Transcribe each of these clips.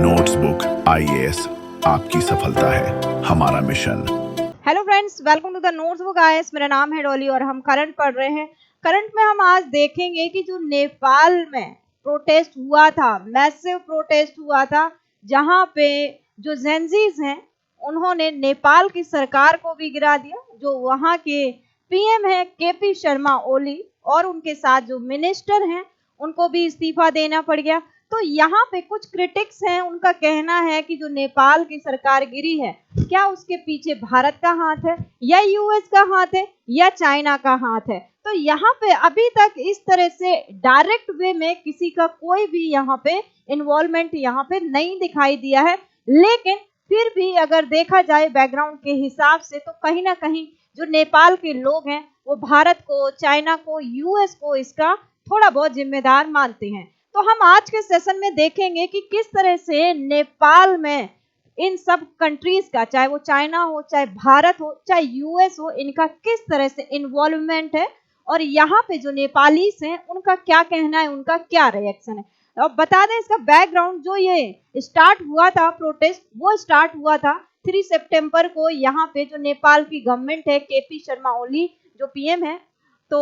Notebook IAS आपकी सफलता है हमारा mission. Hello friends, welcome to the notesbook IAS. मेरा नाम है डॉली और हम करंट पढ़ रहे हैं। करंट में हम आज देखेंगे कि जो नेपाल में प्रोटेस्ट हुआ था, मैसिव प्रोटेस्ट हुआ था, जहां पे जो जेंजीज हैं उन्होंने नेपाल की सरकार को भी गिरा दिया। जो वहां के पीएम है केपी शर्मा ओली और उनके साथ जो मिनिस्टर हैं उनको भी इस्तीफा देना पड़ गया। तो यहाँ पे कुछ क्रिटिक्स हैं, उनका कहना है कि जो नेपाल की सरकार गिरी है, क्या उसके पीछे भारत का हाथ है या यूएस का हाथ है या चाइना का हाथ है। तो यहाँ पे अभी तक इस तरह से डायरेक्ट वे में किसी का कोई भी यहाँ पे इन्वॉल्वमेंट यहाँ पे नहीं दिखाई दिया है। लेकिन फिर भी अगर देखा जाए बैकग्राउंड के हिसाब से तो कहीं ना कहीं जो नेपाल के लोग हैं वो भारत को, चाइना को, यूएस को इसका थोड़ा बहुत जिम्मेदार मानते हैं। तो हम आज के सेशन में देखेंगे कि किस तरह से नेपाल में इन सब कंट्रीज का, चाहे वो चाइना हो, चाहे भारत हो, चाहे यूएस हो, इनका किस तरह से इन्वॉल्वमेंट है और यहाँ पे जो नेपालीज हैं उनका क्या कहना है, उनका क्या रिएक्शन है। और बता दें इसका बैकग्राउंड, जो ये स्टार्ट हुआ था प्रोटेस्ट, वो स्टार्ट हुआ था 3 सितंबर को। यहाँ पे जो नेपाल की गवर्नमेंट है, केपी शर्मा ओली जो पीएम है, तो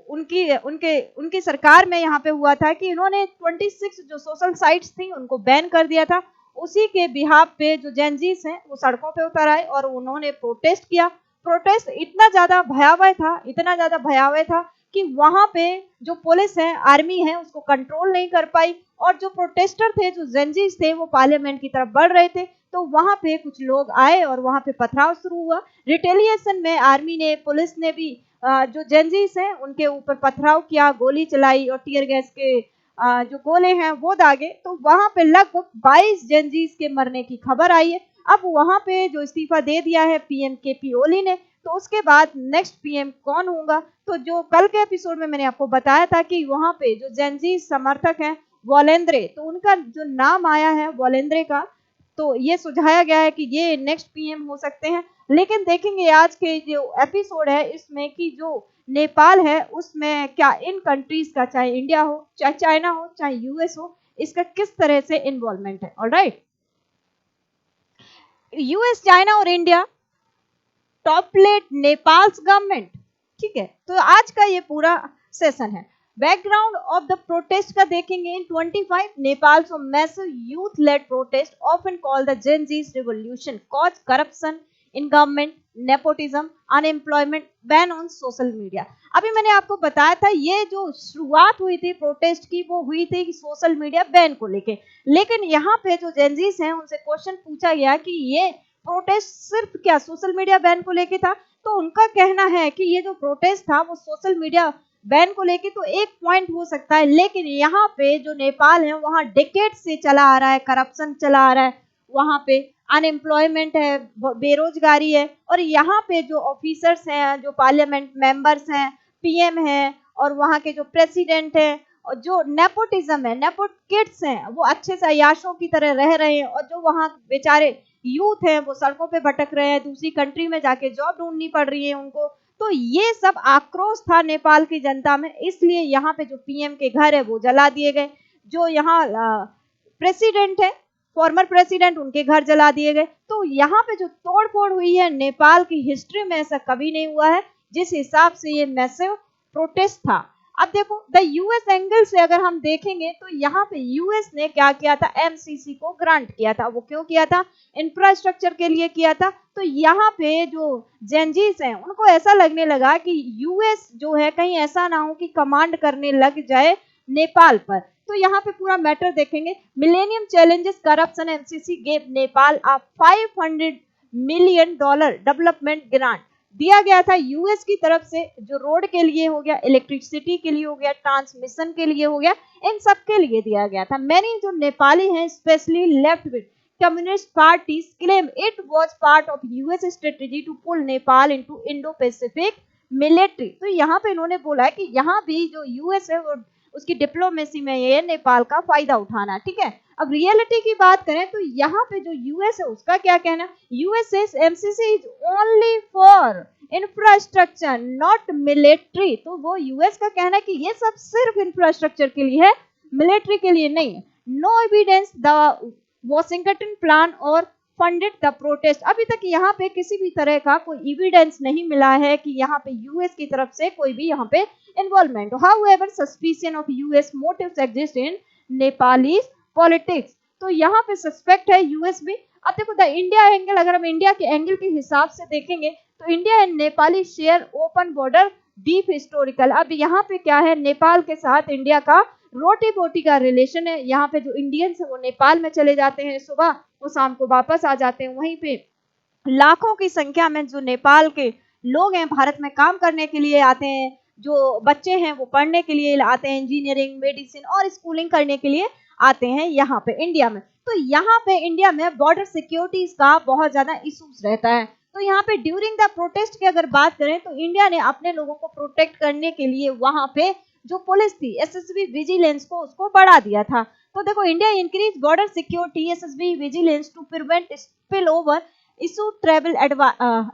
उनकी सरकार में यहाँ पे हुआ था कि इन्होंने 26 जो सोशल साइट्स थी उनको बैन कर दिया था। उसी के बिहाफ पे जो जेनजीस हैं वो सड़कों पे उतर आए और उन्होंने प्रोटेस्ट किया। प्रोटेस्ट इतना ज्यादा भयावह था कि वहां पे जो पुलिस है, आर्मी है, उसको कंट्रोल नहीं कर पाई। और जो प्रोटेस्टर थे, जो जेनजीस थे, वो पार्लियामेंट की तरफ बढ़ रहे थे। तो वहां पे कुछ लोग आए और वहां पे पथराव शुरू हुआ। रिटेलिएशन में आर्मी ने, पुलिस ने भी जो जेनजीस हैं उनके ऊपर पथराव किया, गोली चलाई और टीयर गैस के जो गोले हैं वो दागे। तो वहां पे लगभग 22 जेनजीस के मरने की खबर आई है। अब वहां पे जो इस्तीफा दे दिया है पीएम केपी ओली ने, तो उसके बाद नेक्स्ट पीएम कौन होगा। तो जो कल के एपिसोड में मैंने आपको बताया था कि वहां पे जो जेनजीस समर्थक हैं वॉलेंद्रे, तो उनका जो नाम आया है वॉलेंद्रे का, तो ये सुझाया गया है कि ये नेक्स्ट पीएम हो सकते हैं। लेकिन देखेंगे आज के जो एपिसोड है इसमें कि जो नेपाल है उसमें क्या इन कंट्रीज का, चाहे इंडिया हो, चाहे चाइना हो, चाहे यूएस हो, इसका किस तरह से इन्वॉल्वमेंट है। ऑलराइट, यूएस, चाइना और India top plate Nepals government. ठीक है, तो आज का ये पूरा सेशन है। बैकग्राउंड ऑफ द प्रोटेस्ट का देखेंगे। In 25 Nepal so massive youth led protest often called the Gen Z revolution cause corruption in government, nepotism, unemployment, ban on social media. अभी मैंने आपको बताया था ये जो शुरुआत हुई थी प्रोटेस्ट की वो हुई थी कि सोशल मीडिया बैन को लेके। लेकिन यहाँ पे जो जेनजीस हैं उनसे क्वेश्चन पूछा गया कि ये प्रोटेस्ट सिर्फ क्या सोशल मीडिया बैन को लेके था। तो उनका कहना है कि ये जो प्रोटेस्ट था वो सोशल मीडिया बैन को लेके तो एक पॉइंट हो सकता है, लेकिन यहाँ पे जो नेपाल है वहाँ डिकेड से चला आ रहा है, करप्शन चला आ रहा है, वहाँ पे अनएम्प्लॉयमेंट है, बेरोजगारी है। और यहाँ पे जो ऑफिसर्स हैं, जो पार्लियामेंट मेंबर्स हैं, पीएम हैं और वहाँ के जो प्रेसिडेंट हैं, और जो नेपोटिज्म है, नेपोट किड्स हैं, वो अच्छे से अयाशों की तरह रह रहे हैं। और जो वहाँ बेचारे यूथ हैं वो सड़कों पे भटक रहे हैं, दूसरी कंट्री में जाके जॉब ढूंढनी पड़ रही है उनको। तो ये सब आक्रोश था नेपाल की जनता में, इसलिए यहाँ पे जो पीएम के घर है वो जला दिए गए। जो यहाँ प्रेसिडेंट है, फॉर्मर प्रेसिडेंट, उनके घर जला दिए गए। तो यहाँ पे जो तोड़फोड़ हुई है नेपाल की हिस्ट्री में ऐसा कभी नहीं हुआ है, जिस हिसाब से ये मैसिव प्रोटेस्ट था। अब देखो द यूएस एंगल से अगर हम देखेंगे तो यहाँ पे यूएस ने क्या किया था, एमसीसी को ग्रांट किया था। वो क्यों किया था? इंफ्रास्ट्रक्चर के लिए किया था। तो यहाँ पे जो जेनजीस हैं उनको ऐसा लगने लगा कि यूएस जो है कहीं ऐसा ना हो कि कमांड करने लग जाए नेपाल पर। तो यहाँ पे पूरा मैटर देखेंगे। Millennium challenges corruption, MCC gave Nepal a $500 million development grant दिया गया था यूएस की तरफ से, जो रोड के लिए हो गया, इलेक्ट्रिसिटी के लिए हो गया, ट्रांसमिशन के लिए हो गया, इन सब के लिए दिया गया था। मैंने जो नेपाली हैं, specially left wing communist parties claim it was part of US strategy to pull Nepal into Indo Pacific military. तो यहाँ पे इन्होंने बोला है कि यहाँ भी जो यूएस है वो उसकी डिप्लोमेसी में ये नेपाल का फायदा उठाना। ठीक है, अब रियलिटी की बात करें तो यहाँ पे जो यूएस है उसका क्या कहना, US says MCC is only for infrastructure not military. तो वो यूएस का कहना है कि ये सब सिर्फ इंफ्रास्ट्रक्चर के लिए है, मिलिट्री के लिए नहीं है। No evidence the Washington plan और फंडेड द प्रोटेस्ट। अभी तक यहाँ पे किसी भी तरह का कोई एविडेंस नहीं मिला है कि यहाँ पे यूएस की तरफ से कोई भी यहाँ पे involvement. However suspicion of US motives exist in Nepalese politics. तो यहाँ पे सस्पेक्ट है यूएस भी। अब देखो द इंडिया एंगल, अगर हम इंडिया के एंगल के हिसाब से देखेंगे तो India and Nepali share open border deep historical. अब यहाँ पे क्या है, नेपाल के साथ इंडिया का रोटी बोटी का रिलेशन है। यहाँ पे जो इंडियंस है वो नेपाल में चले जाते हैं, सुबह वो शाम को वापस आ जाते हैं। वहीं पे लाखों की संख्या में जो नेपाल के लोग हैं भारत में काम करने के लिए आते हैं, जो बच्चे हैं वो पढ़ने के लिए आते हैं, इंजीनियरिंग, मेडिसिन और स्कूलिंग करने के लिए आते हैं यहाँ पे इंडिया में। तो यहाँ पे इंडिया में बॉर्डर सिक्योरिटीज का बहुत ज्यादा इशूज रहता है। तो यहाँ पे ड्यूरिंग द प्रोटेस्ट की अगर बात करें तो इंडिया ने अपने लोगों को प्रोटेक्ट करने के लिए वहां पे जो पुलिस थी एसएसबी विजिलेंस को उसको बढ़ा दिया था। तो देखो India increase border security SSB vigilance to prevent spill over issue travel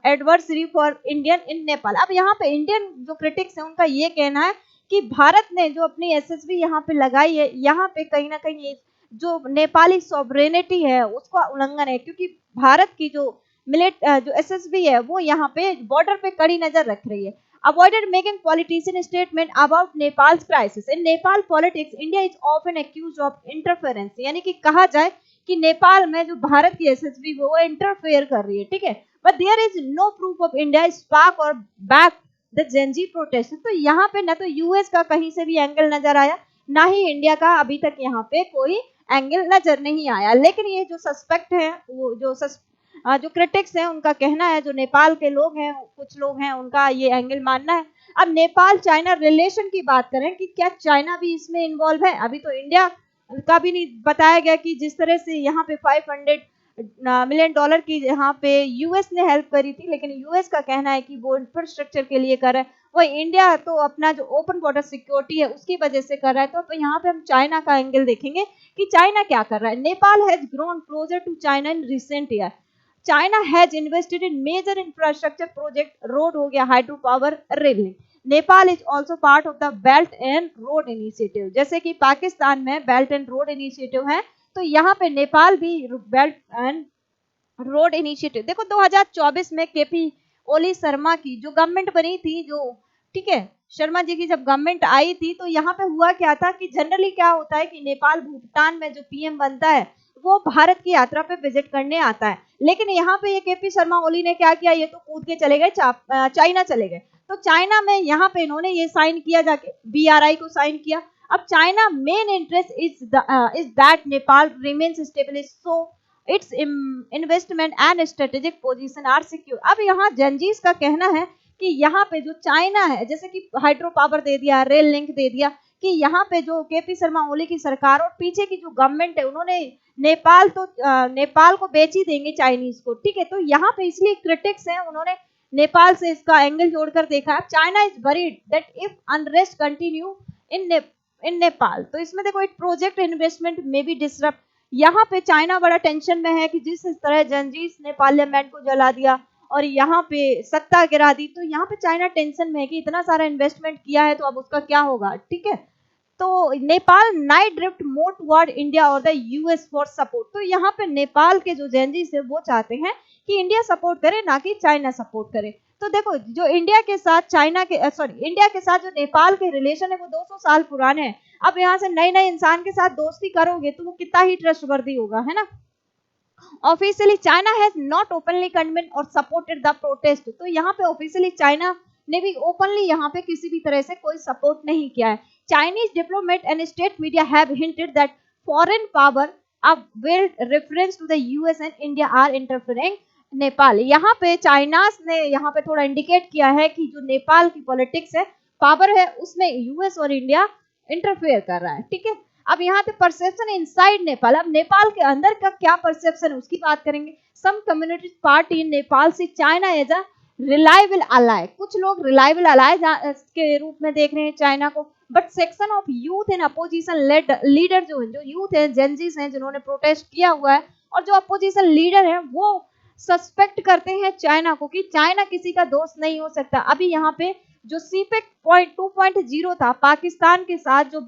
adversary for Indian in Nepal. अब यहाँ पे इंडियन जो क्रिटिक्स है उनका ये कहना है कि भारत ने जो अपनी एसएसबी यहाँ पे लगाई है, यहाँ पे कहीं ना कहीं जो नेपाली सॉवरेनिटी है उसका उल्लंघन है, क्योंकि भारत की जो जो एसएसबी है वो यहाँ पे बॉर्डर पे कड़ी नजर रख रही है। Avoided making politician statement about Nepal crisis in Nepal politics, India is often accused of interference. यानी कि कहा जाए कि नेपाल में जो भारत की एसएसबी वो इंटरफेयर कर रही है, ठीक है, but there is no proof of India spark और बैक द जेनजी प्रोटेस्ट। तो यहाँ पे ना तो यूएस का कहीं से भी एंगल नजर आया, ना ही इंडिया का अभी तक यहाँ पे कोई एंगल नजर नहीं आया। लेकिन ये जो सस्पेक्ट है वो जो क्रिटिक्स हैं उनका कहना है, जो नेपाल के लोग हैं कुछ लोग हैं उनका ये एंगल मानना है। अब नेपाल चाइना रिलेशन की बात करें कि क्या चाइना भी इसमें इन्वॉल्व है, अभी तो इंडिया का भी नहीं बताया गया कि जिस तरह से यहाँ पे $500 मिलियन की यहाँ पे यूएस ने हेल्प करी थी, लेकिन यूएस का कहना है कि वो इंफ्रास्ट्रक्चर के लिए कर रहा है, वही इंडिया तो अपना जो ओपन बॉर्डर सिक्योरिटी है उसकी वजह से कर रहा है। तो यहाँ पे हम चाइना का एंगल देखेंगे कि चाइना क्या कर रहा है। Nepal has grown closer to China in recent year. China has invested in major infrastructure project, road हो गया, hydro power, rail link. Nepal is also part of the belt and road initiative. जैसे कि पाकिस्तान में बेल्ट एंड रोड इनिशिएटिव है, तो यहाँ पे नेपाल भी बेल्ट एंड रोड इनिशिएटिव। देखो 2024 में केपी ओली शर्मा की जो गवर्नमेंट बनी थी, जो ठीक है शर्मा जी की जब गवर्नमेंट आई थी, तो यहाँ पे हुआ क्या था कि जनरली क्या होता है कि नेपाल भूटान में जो पीएम बनता है वो भारत की यात्रा पे विजिट करने आता है। लेकिन यहाँ पे ये केपी शर्मा ओली ने क्या किया, ये तो कूद के चले गए, चाइना चले गए। तो चाइना में यहाँ पे इन्होंने ये साइन किया, जाके बीआरआई को साइन किया। अब China main interest is that Nepal remains stablish, so its investment and strategic position are secure. अब यहाँ जंजीस का कहना है कि यहाँ पे जो चाइना है, जैसे कि हाइड्रो पावर दे दिया, रेल लिंक दे दिया, कि यहाँ पे जो केपी शर्मा ओली की सरकार और पीछे की जो गवर्नमेंट है उन्होंने नेपाल को बेच ही देंगे चाइनीज को, ठीक है। तो यहाँ पे इसलिए क्रिटिक्स हैं, उन्होंने नेपाल से इसका एंगल जोड़कर देखा है। China is worried that if unrest continue in Nepal, तो इसमें देखो इट प्रोजेक्ट इन्वेस्टमेंट में भी डिसरप्ट। यहाँ पे चाइना बड़ा टेंशन में है कि जिस तरह जंजीस ने पार्लियामेंट को जला दिया और यहाँ पे सत्ता गिरा दी, तो यहाँ पे चाइना टेंशन में है कि इतना सारा इन्वेस्टमेंट किया है तो अब उसका क्या होगा, ठीक है। तो नेपाल नाइट ड्रिफ्ट मोर टुवर्ड इंडिया और द यूएस फॉर सपोर्ट। तो यहाँ पे नेपाल के जो जैनजीस है वो चाहते हैं कि इंडिया सपोर्ट करे, ना कि चाइना सपोर्ट करे। तो देखो जो इंडिया के साथ इंडिया के साथ जो नेपाल के रिलेशन है वो 200 साल पुराने हैं। अब यहाँ से नए नए इंसान के साथ दोस्ती करोगे तो वो कितना ही ट्रस्टवर्दी होगा, है ना। Officially China has not openly condemned और सपोर्टेड द प्रोटेस्ट। तो यहाँ पे ऑफिशियली चाइना ने भी ओपनली यहाँ पे किसी भी तरह से कोई सपोर्ट नहीं किया है। Chinese diplomat and state media have hinted that foreign power अब will reference to the US and India are interfering Nepal. यहाँ पे चाइनास ने यहाँ पे थोड़ा इंडिकेट किया है कि जो नेपाल की पॉलिटिक्स है, पावर है, उसमें यूएस और इंडिया इंटरफेयर कर रहा है, ठीक है। अब यहाँ पे परसेप्शन इनसाइड नेपाल, अब नेपाल के अंदर का क्या परसेप्शन है उसकी बात करेंगे। सम कम्युनिटी पार्टी इन नेपाल से चाइना एज अ रिलायबल अलाय, कुछ लोग रिलायबल अलाय के रूप में देख रहे हैं चाइना को। But section of youth in opposition leader जो यूथ है, जेनजीस हैं, जिन्होंने प्रोटेस्ट किया हुआ है, और जो अपोजिशन लीडर है वो सस्पेक्ट करते हैं चाइना को कि चाइना किसी का दोस्त नहीं हो सकता। अभी यहाँ पे जो सीपेक 2.0 था पाकिस्तान के साथ जो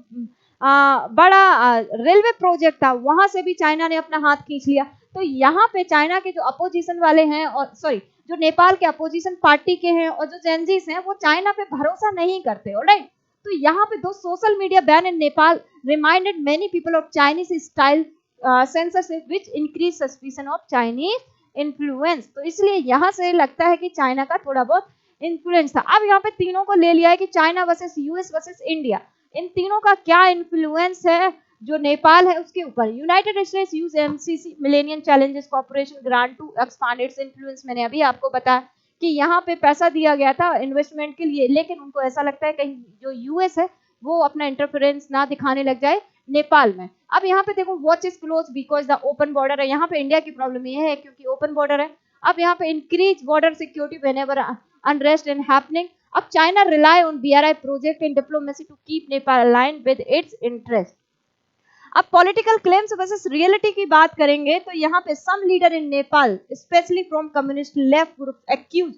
बड़ा रेलवे प्रोजेक्ट था, वहां से भी चाइना ने अपना हाथ खींच लिया। तो यहाँ पे चाइना के जो अपोजिशन वाले हैं और सॉरी जो नेपाल के अपोजिशन पार्टी के हैं और जो जेनजीस हैं वो चाइना पे भरोसा नहीं करते। ऑलराइट, तो यहाँ पे दो social media ban in Nepal reminded many people of Chinese style censorship which increase suspicion of Chinese influence. तो इसलिए यहाँ से लगता है कि चाइना का थोड़ा बहुत इन्फ्लुएंस था। अब यहाँ पे तीनों को ले लिया है कि China versus US versus India, इन तीनों का क्या इन्फ्लुएंस है जो नेपाल है उसके ऊपर। United States use MCC millennium challenges corporation grant to expand its influence. मैंने अभी आपको बताया कि यहाँ पे पैसा दिया गया था इन्वेस्टमेंट के लिए, लेकिन उनको ऐसा लगता है कहीं जो यूएस है वो अपना इंटरफेरेंस ना दिखाने लग जाए नेपाल में। अब यहाँ पे देखो watch is close because the open border है। यहाँ पे इंडिया की प्रॉब्लम ये है क्योंकि ओपन बॉर्डर है। अब यहाँ पे increase border security whenever unrest and happening. अब China rely on BRI project in diplomacy to keep Nepal aligned with its interest. अब पॉलिटिकल क्लेम्स वर्सेस रियलिटी की बात करेंगे तो यहाँ पे some leader in Nepal specially from communist left group accuse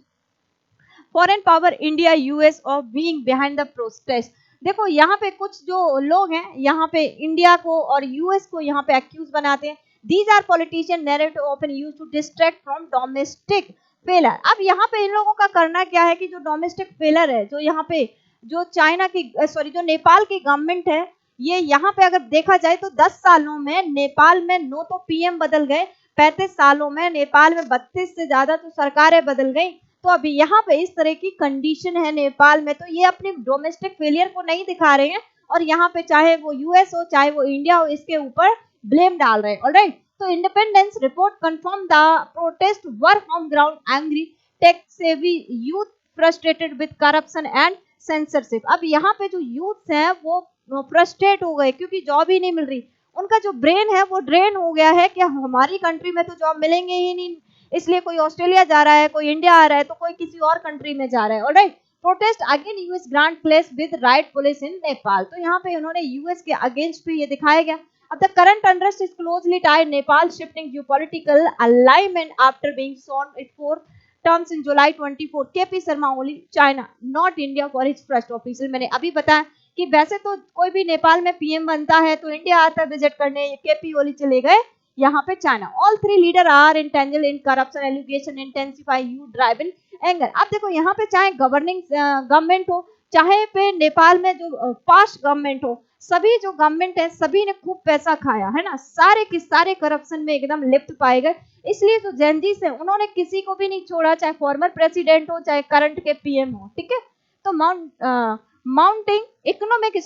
foreign power India US of being behind the protest. देखो यहाँ पे कुछ जो लोग हैं यहाँ पे इंडिया को और यूएस को यहाँ पे एक्यूज बनाते हैं। These are politician narrative often used to distract from domestic failure. अब यहाँ पे इन लोगों का करना क्या है कि जो डोमेस्टिक फेलर है, जो यहाँ पे जो चाइना की जो नेपाल की गवर्नमेंट है, ये यहाँ पे अगर देखा जाए तो 10 सालों में नेपाल में 9 तो पीएम बदल गए, 35 सालों में नेपाल में 32 से ज्यादा तो सरकारें बदल गई। तो अभी यहाँ पे इस तरह की कंडीशन है नेपाल में, तो ये अपने डोमेस्टिक फेलियर को नहीं दिखा रहे हैं और यहाँ पे चाहे वो यूएस हो चाहे वो इंडिया हो इसके ऊपर ब्लेम डाल रहे हैं। ऑलराइट, तो independence report confirm the protest were on ground angry tech savvy youth frustrated with corruption and censorship. अब यहाँ पे जो यूथ हैं वो फ्रस्ट्रेट हो गए क्योंकि जॉब ही नहीं मिल रही। उनका जो ब्रेन है वो ड्रेन हो गया है कि हमारी कंट्री में तो जॉब मिलेंगे ही नहीं, इसलिए कोई ऑस्ट्रेलिया जा रहा है, कोई इंडिया आ रहा है, तो कोई किसी और कंट्री में जा रहा है। Alright, protest again US grant place with right police in Nepal. तो यहाँ पे उन्होंने यूएस के अगेंस्ट पे ये दिखाया गया। अब the current unrest is closely tied Nepal shifting geopolitical alignment after being sworn it for terms in July 24। KP Sharma Oli China not India for his first official. मैंने अभी बताया कि वैसे तो कोई भी नेपाल में पीएम बनता है तो इंडिया आता है विजिट करने, केपी ओली चले गए यहाँ पे China. All three leader are entangle in corruption allegation intensify you drive in anger. अब देखो यहाँ पे चाहे गवर्निंग गवर्नमेंट हो चाहे पे नेपाल में जो पास्ट गवर्नमेंट हो, सभी जो गवर्नमेंट है सभी ने खूब पैसा खाया है ना, सारे के सारे करप्शन में एकदम लिप्त पाए गए। इसलिए जो जेनजीस है उन्होंने किसी को भी नहीं छोड़ा, चाहे फॉर्मर प्रेसिडेंट हो चाहे करंट के पीएम हो। ठीक है, तो mounting economic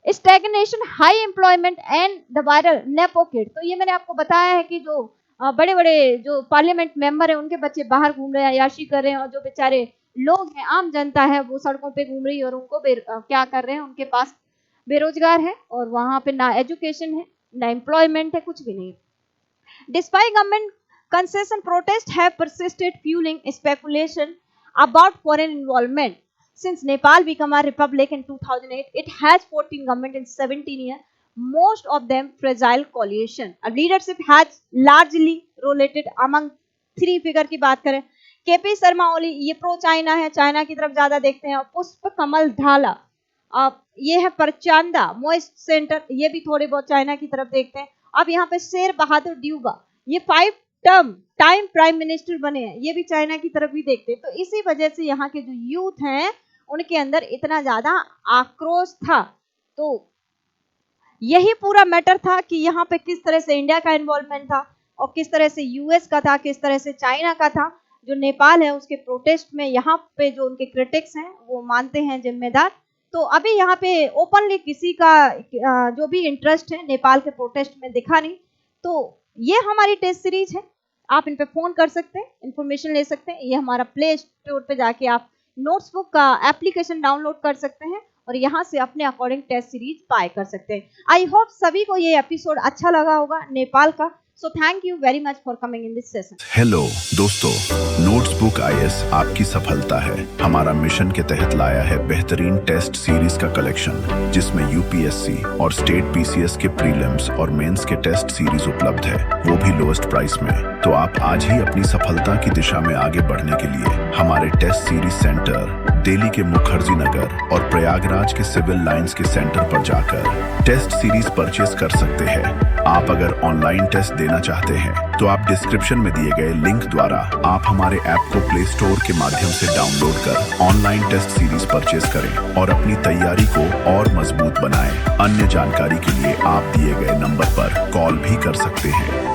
stagnation high employment and the viral nepo kid. तो ये मैंने आपको बताया है कि जो बड़े बड़े जो पार्लियामेंट मेंबर है उनके बच्चे बाहर घूम रहे हैं, अय्याशी कर रहे हैं, और जो बेचारे लोग हैं आम जनता है वो सड़कों पे घूम रही है और उनको क्या कर रहे हैं, उनके पास बेरोजगार है और वहां पे ना एजुकेशन है ना एम्प्लॉयमेंट है, कुछ भी नहीं। Despite government concession protest have persisted fuelling speculation about foreign involvement. Since Nepal became a republic in 2008, it has 14 government in 17 years, most of them fragile coalition. A leadership has largely rotated among three figure की बात करें, KP Sharma ओली ये pro China है, China की तरफ ज्यादा देखते हैं। पुष्प कमल धाला ये है प्रचंदा मोइस्ट सेंटर, ये भी थोड़े बहुत चाइना की तरफ देखते हैं। अब यहाँ पे शेर बहादुर ड्यूबा ये 5 टर्म टाइम प्राइम मिनिस्टर बने हैं, ये भी चाइना की तरफ ही देखते हैं। तो इसी वजह से यहाँ के जो यूथ हैं उनके अंदर इतना ज्यादा आक्रोश था। तो यही पूरा मैटर था कि यहाँ पे किस तरह से इंडिया का इन्वॉल्वमेंट था और किस तरह से यूएस का था, किस तरह से चाइना का था। जो नेपाल है उसके प्रोटेस्ट में यहाँ पे जो उनके क्रिटिक्स हैं वो मानते हैं जिम्मेदार। तो अभी यहाँ पे ओपनली किसी का जो भी इंटरेस्ट है नेपाल के प्रोटेस्ट में दिखा नहीं। तो ये हमारी टेस्ट सीरीज है, आप इन पे फोन कर सकते हैं, इंफॉर्मेशन ले सकते हैं। ये हमारा प्ले स्टोर पे जाके आप नोट्सबुक का एप्लीकेशन डाउनलोड कर सकते हैं और यहाँ से अपने अकॉर्डिंग टेस्ट सीरीज बाय कर सकते हैं। आई होप सभी को ये एपिसोड अच्छा लगा होगा नेपाल का। So thank you very much for coming in this session. Hello दोस्तों, नोट्सबुक आईएएस आपकी सफलता है हमारा मिशन के तहत लाया है बेहतरीन टेस्ट सीरीज का कलेक्शन, जिसमें यूपीएससी और स्टेट पीसीएस के प्रीलिम्स और मेंस के टेस्ट सीरीज उपलब्ध है, वो भी लोएस्ट प्राइस में। तो आप आज ही अपनी सफलता की दिशा में आगे बढ़ने के लिए हमारे टेस्ट सीरीज सेंटर दिल्ली के मुखर्जी नगर और प्रयागराज के सिविल लाइंस के सेंटर पर जाकर टेस्ट सीरीज परचेज कर सकते हैं। आप अगर ऑनलाइन टेस्ट देना चाहते हैं तो आप डिस्क्रिप्शन में दिए गए लिंक द्वारा आप हमारे ऐप को प्ले स्टोर के माध्यम से डाउनलोड कर ऑनलाइन टेस्ट सीरीज परचेज करें और अपनी तैयारी को और मजबूत बनाएं। अन्य जानकारी के लिए आप दिए गए नंबर पर कॉल भी कर सकते हैं।